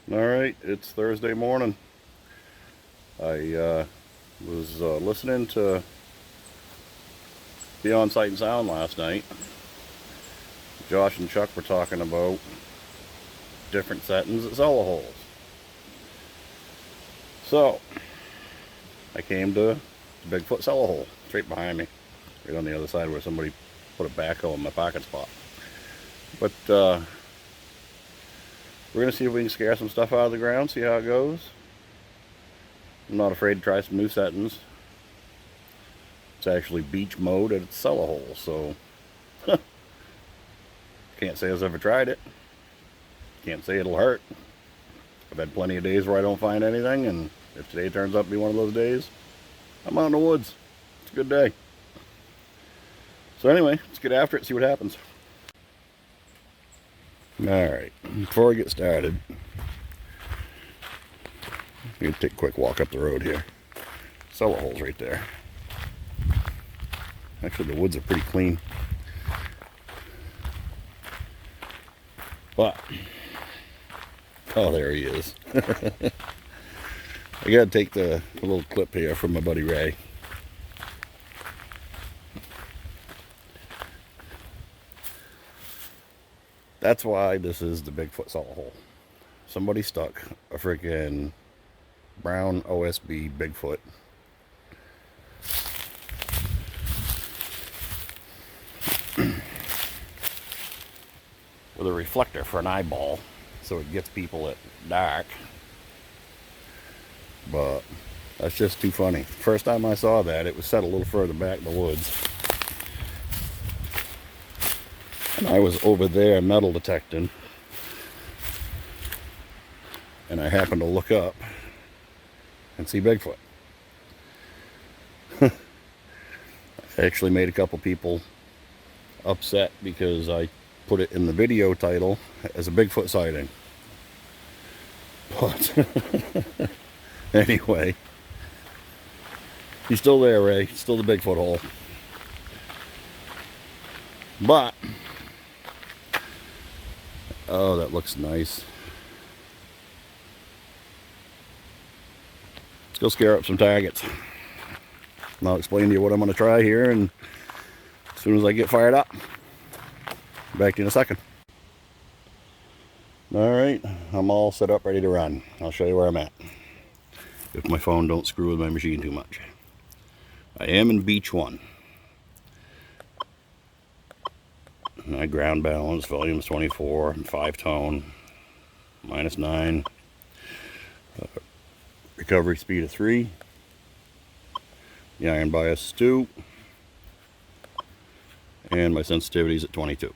Alright, it's Thursday morning. I was listening to Beyond Sight and Sound last night. Josh and Chuck were talking about different settings at cellar holes. So, I came to the Bigfoot cellar hole, straight behind me, right on the other side where somebody put a backhoe in my pocket spot. But we're going to see if we can scare some stuff out of the ground, see how it goes. I'm not afraid to try some new settings. It's actually beach mode at its cellar hole, so can't say I've ever tried it. Can't say it'll hurt. I've had plenty of days where I don't find anything, and if today turns out to be one of those days, I'm out in the woods. It's a good day. So anyway, let's get after it, see what happens. Alright, before I get started, I'm going to take a quick walk up the road here. Cellar hole's right there. Actually, the woods are pretty clean. But, oh, there he is. I gotta take the little clip here from my buddy Ray. That's why this is the Bigfoot cellar hole. Somebody stuck a freaking brown OSB Bigfoot with a reflector for an eyeball, so it gets people at dark. But that's just too funny. First time I saw that, it was set a little further back in the woods, and I was over there metal detecting, and I happened to look up and see Bigfoot. I actually made a couple people upset because I put it in the video title as a Bigfoot sighting. But anyway, he's still there, Ray. He's still the Bigfoot hole. But oh, that looks nice. Let's go scare up some targets. And I'll explain to you what I'm going to try here, and as soon as I get fired up, back to you in a second. Alright, I'm all set up, ready to run. I'll show you where I'm at, if my phone don't screw with my machine too much. I am in beach 1. My ground balance, volume's 24, 5-tone, -9. Recovery speed of 3. The iron bias is 2. And my sensitivity is at 22.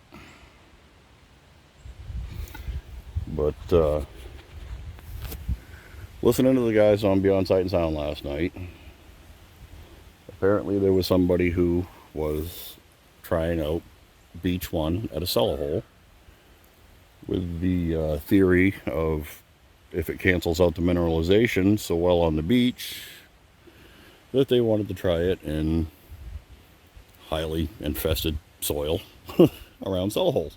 But listening to the guys on Beyond Sight and Sound last night, apparently there was somebody who was trying out beach 1 at a cellar hole with the theory of, if it cancels out the mineralization so well on the beach, that they wanted to try it in highly infested soil around cellar holes.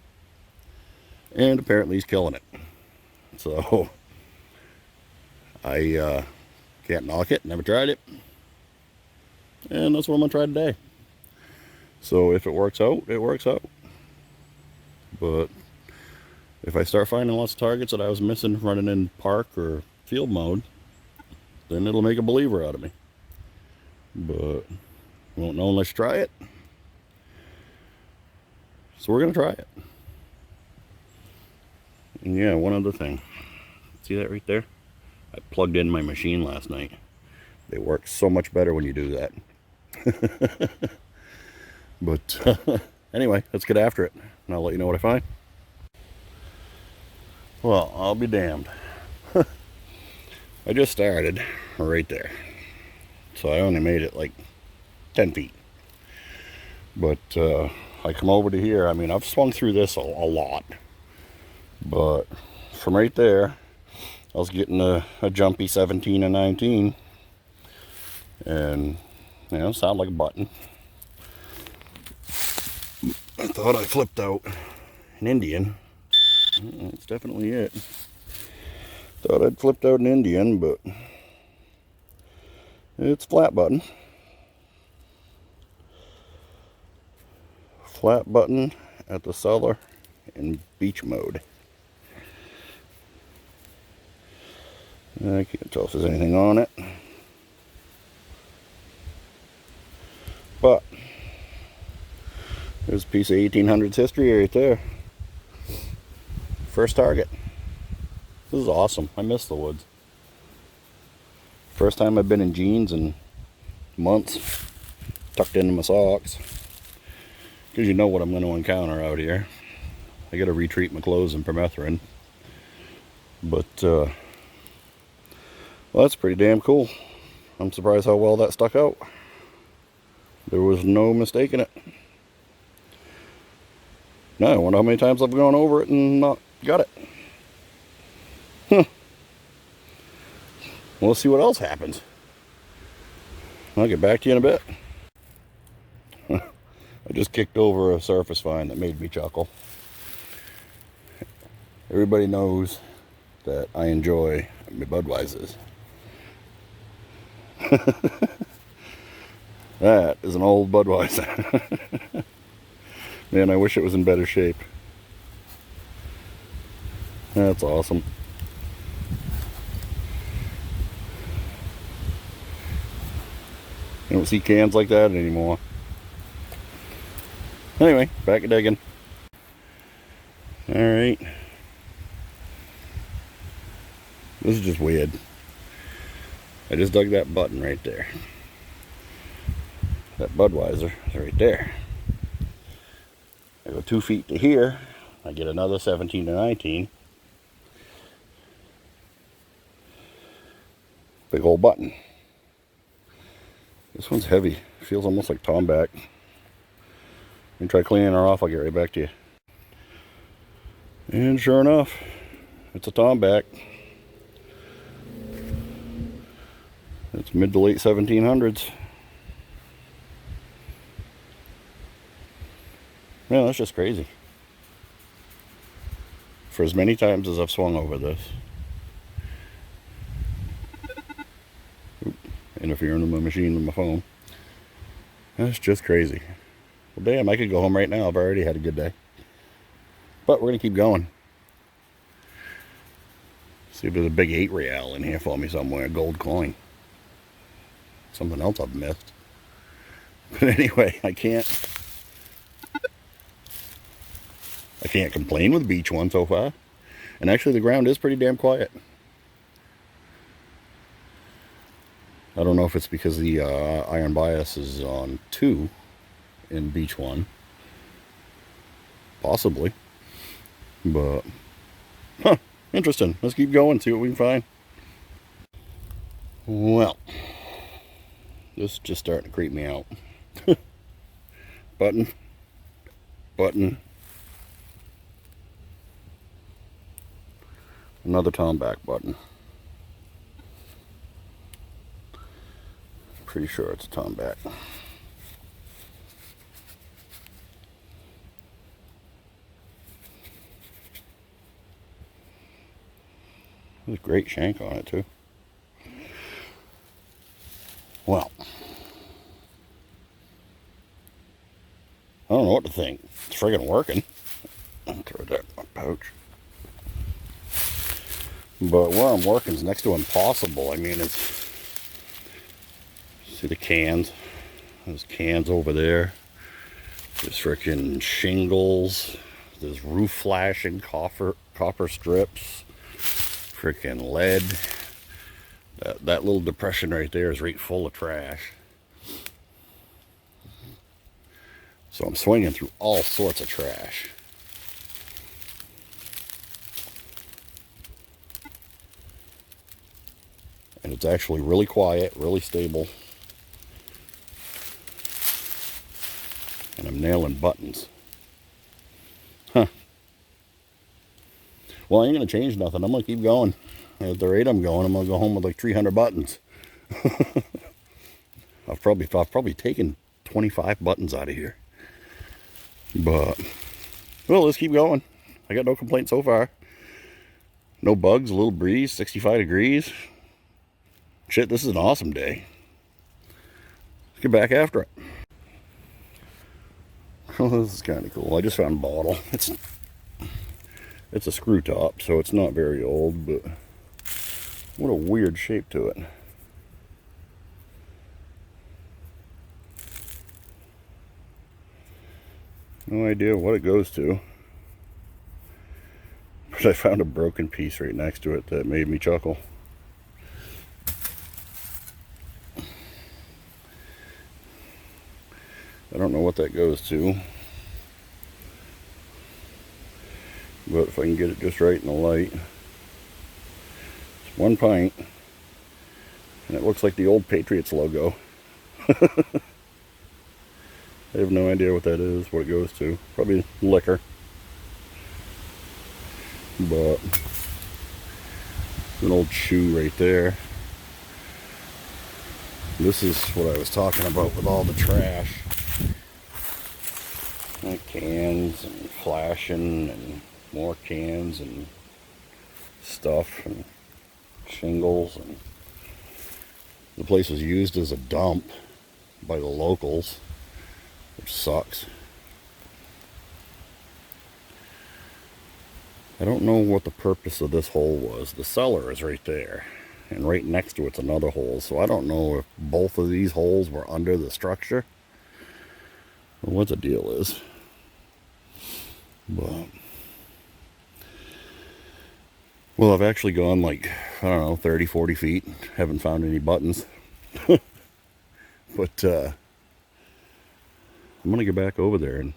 And apparently he's killing it. So I can't knock it, never tried it, and that's what I'm gonna try today. So if it works out, it works out. But if I start finding lots of targets that I was missing running in park or field mode, then it'll make a believer out of me. But you won't know unless you try it. So we're gonna try it. And yeah, one other thing. See that right there? I plugged in my machine last night. They work so much better when you do that. But anyway, let's get after it, and I'll let you know what I find. Well, I'll be damned. I just started right there, so I only made it like 10 feet. But I come over to here. I mean, I've swung through this a lot, but from right there, I was getting a jumpy 17 and 19, and you know, sound like a button. I thought I flipped out an Indian. That's definitely it. Thought I'd flipped out an Indian, but it's flat button. Flat button at the Cellar in beach mode. I can't tell if there's anything on it. But there's a piece of 1800s history right there. First target. This is awesome. I miss the woods. First time I've been in jeans in months, tucked into my socks. Because you know what I'm going to encounter out here. I got to retreat my clothes in permethrin. But, well, that's pretty damn cool. I'm surprised how well that stuck out. There was no mistaking it. Now I wonder how many times I've gone over it and not got it. Huh. Well, let's see what else happens. I'll get back to you in a bit. I just kicked over a surface vine that made me chuckle. Everybody knows that I enjoy my Budweisers. That is an old Budweiser. Man, I wish it was in better shape. That's awesome. You don't see cans like that anymore. Anyway, back at digging. Alright. This is just weird. I just dug that button right there. That Budweiser is right there. I go 2 feet to here. I get another 17 to 19. Big old button. This one's heavy. Feels almost like tomback. And try cleaning her off. I'll get right back to you. And sure enough, it's a tomback. It's mid to late 1700s. Man, that's just crazy. For as many times as I've swung over this. Oop, interfering with my machine with my phone. That's just crazy. Well, damn, I could go home right now. I've already had a good day. But we're going to keep going. See if there's a big 8 real in here for me somewhere. A gold coin. Something else I've missed. But anyway, I can't complain with beach one so far. And actually the ground is pretty damn quiet. I don't know if it's because the iron bias is on 2 in beach one. Possibly. But, huh, interesting. Let's keep going, see what we can find. Well, this is just starting to creep me out. Button. Button. Another tomback button. Pretty sure it's a tomback. There's a great shank on it too. Well, I don't know what to think. It's friggin' working. I'll throw that in my pouch. But where I'm working is next to impossible. I mean, it's... See the cans? There's cans over there. There's frickin' shingles. There's roof flashing, copper strips. Frickin' lead. That little depression right there is right full of trash. So I'm swinging through all sorts of trash. And it's actually really quiet, really stable. And I'm nailing buttons. Huh. Well, I ain't going to change nothing. I'm going to keep going. At the rate I'm going, I'm going to go home with like 300 buttons. I've probably taken 25 buttons out of here. But, well, let's keep going. I got no complaints so far. No bugs, a little breeze, 65 degrees. Shit, this is an awesome day. Let's get back after it. Oh, this is kind of cool. I just found a bottle. It's a screw top, so it's not very old, but what a weird shape to it. No idea what it goes to. But I found a broken piece right next to it that made me chuckle. I don't know what that goes to. But if I can get it just right in the light. It's 1 pint. And it looks like the old Patriots logo. I have no idea what that is, what it goes to. Probably liquor. But an old shoe right there. This is what I was talking about with all the trash. Like cans and flashing and more cans and stuff and shingles, and the place was used as a dump by the locals, which sucks. I don't know what the purpose of this hole was. The cellar is right there, and right next to it's another hole, so I don't know if both of these holes were under the structure or what the deal is. But well, I've actually gone like, I don't know, 30-40 feet, haven't found any buttons. But I'm gonna get back over there and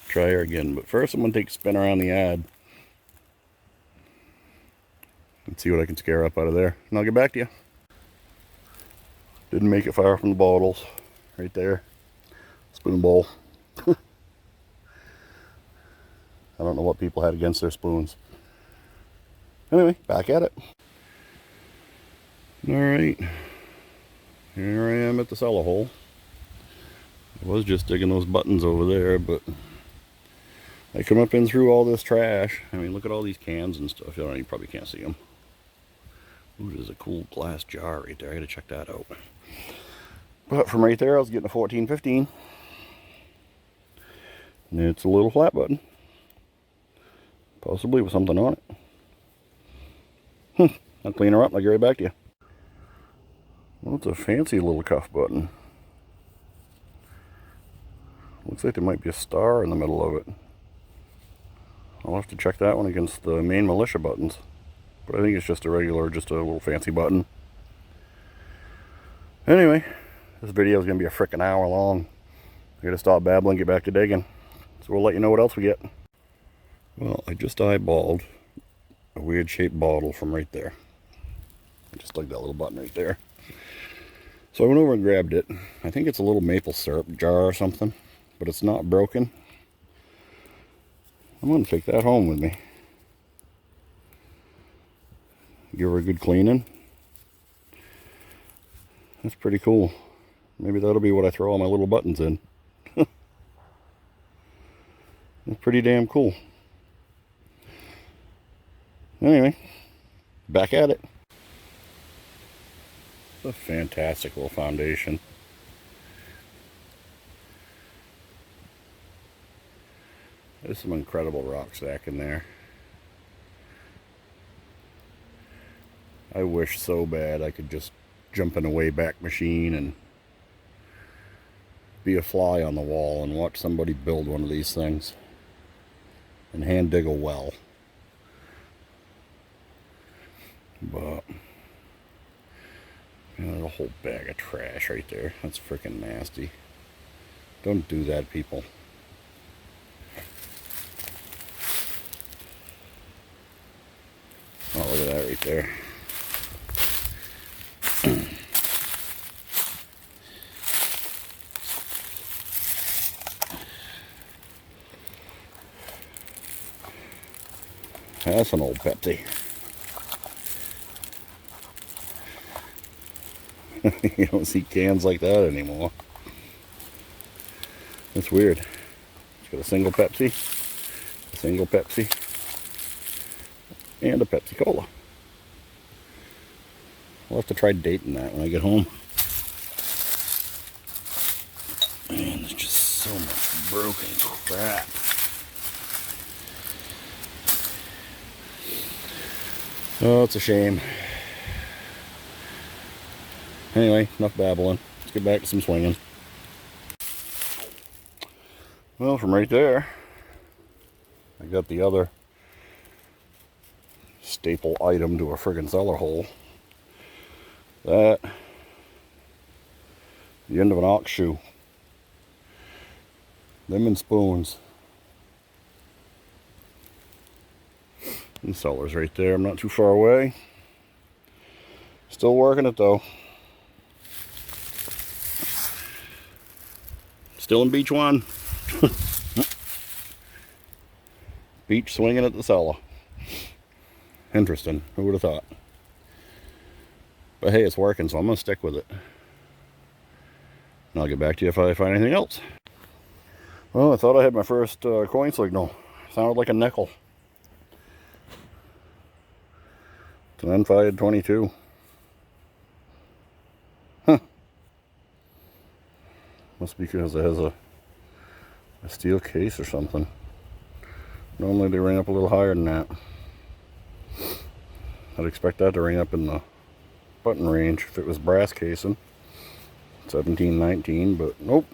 try her again. But first I'm gonna take a spin around the ad and see what I can scare up out of there, and I'll get back to you. Didn't make it far from the bottles. Right there, spoon bowl. I don't know what people had against their spoons. Anyway, back at it. Alright, here I am at the cellar hole. I was just digging those buttons over there, but I come up in through all this trash. I mean, look at all these cans and stuff. You probably can't see them. Ooh, there's a cool glass jar right there. I gotta check that out. But from right there, I was getting a 14-15. And it's a little flat button. Possibly with something on it. I'll clean her up and I'll get right back to you. Well, it's a fancy little cuff button. Looks like there might be a star in the middle of it. I'll have to check that one against the main militia buttons. But I think it's just a regular, just a little fancy button. Anyway, this video is going to be a frickin' hour long. I gotta stop babbling, get back to digging. So we'll let you know what else we get. Well, I just eyeballed a weird shaped bottle from right there. I just like that little button right there. So I went over and grabbed it. I think it's a little maple syrup jar or something, but it's not broken. I'm going to take that home with me. Give her a good cleaning. That's pretty cool. Maybe that'll be what I throw all my little buttons in. That's pretty damn cool. Anyway, back at it. A fantastic little foundation. There's some incredible rock stack in there. I wish so bad I could just jump in a Wayback Machine and be a fly on the wall and watch somebody build one of these things and hand dig a well. But you know, there's a whole bag of trash right there. That's freaking nasty. Don't do that, people. Oh, look at that right there. That's an old Pepsi. You don't see cans like that anymore. That's weird. It's got a single Pepsi, and a Pepsi Cola. I'll have to try dating that when I get home. Man, there's just so much broken crap. Oh, it's a shame. Anyway, enough babbling. Let's get back to some swinging. Well, from right there, I got the other staple item to a friggin' cellar hole. That, the end of an ox shoe. Them and spoons. And Cellar's right there. I'm not too far away. Still working it though. Still in Beach 1. Beach swinging at the Cellar. Interesting. Who would have thought? But hey, it's working, so I'm going to stick with it. And I'll get back to you if I find anything else. Well, I thought I had my first coin signal. Sounded like a nickel. It's an N5 22. Huh. Must be because it has a steel case or something. Normally they ring up a little higher than that. I'd expect that to ring up in the button range if it was brass casing. 17, 19, but nope.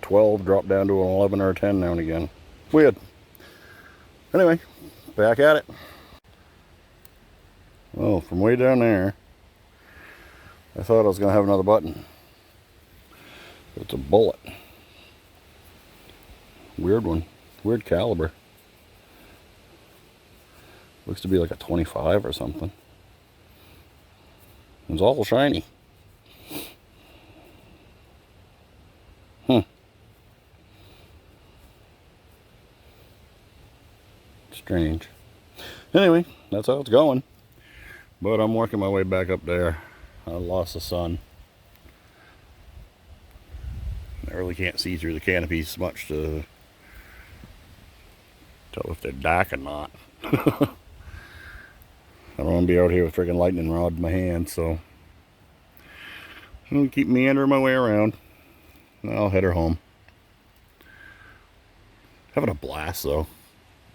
12 dropped down to an 11 or a 10 now and again. Weird. Anyway, back at it. Well, from way down there, I thought I was going to have another button. It's a bullet. Weird one. Weird caliber. Looks to be like a 25 or something. It's awful shiny. Strange. Anyway, that's how it's going. But I'm working my way back up there. I lost the sun. I really can't see through the canopies much to tell if they're dark or not. I don't want to be out here with a freaking lightning rod in my hand, so I'm going to keep meandering my way around. I'll head her home. Having a blast, though.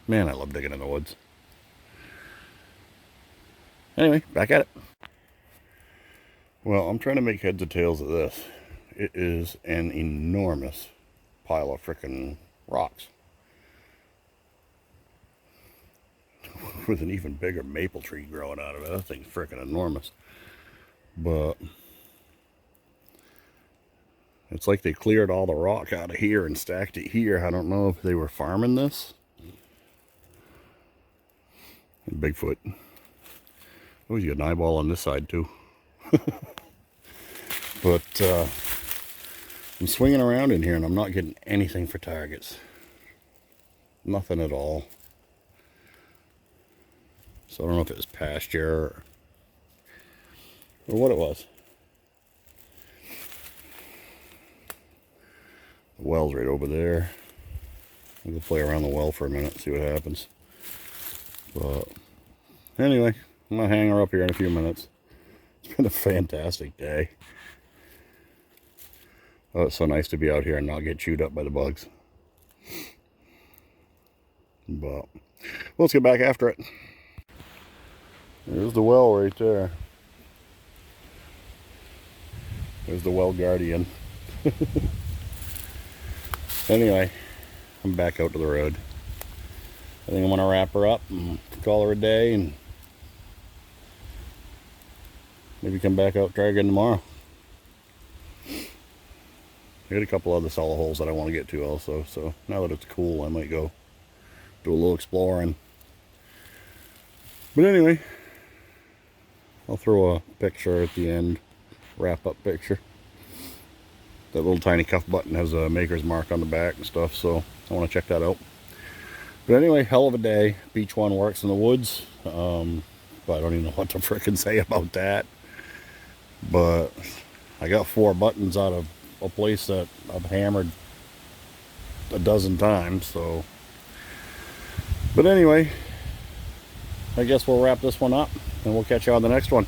Man, I love digging in the woods. Anyway, back at it. Well, I'm trying to make heads or tails of this. It is an enormous pile of frickin' rocks. With an even bigger maple tree growing out of it. That thing's frickin' enormous. But it's like they cleared all the rock out of here and stacked it here. I don't know if they were farming this. And Bigfoot. Oh, you got an eyeball on this side too. But I'm swinging around in here and I'm not getting anything for targets. Nothing at all. So I don't know if it was pasture or what it was. The well's right over there. We'll play around the well for a minute, see what happens. But anyway, I'm going to hang her up here in a few minutes. It's been a fantastic day. Oh, it's so nice to be out here and not get chewed up by the bugs. But let's get back after it. There's the well right there. There's the well guardian. Anyway, I'm back out to the road. I think I'm going to wrap her up and call her a day and maybe come back out and try again tomorrow. I got a couple other cellar holes that I want to get to also, so now that it's cool I might go do a little exploring. But anyway, I'll throw a picture at the end, wrap up picture. That little tiny cuff button has a maker's mark on the back and stuff, so I want to check that out. But anyway, hell of a day. Beach 1 works in the woods. But I don't even know what to frickin' say about that. But I got 4 buttons out of a place that I've hammered a dozen times, so But anyway, I guess we'll wrap this one up and we'll catch you on the next one.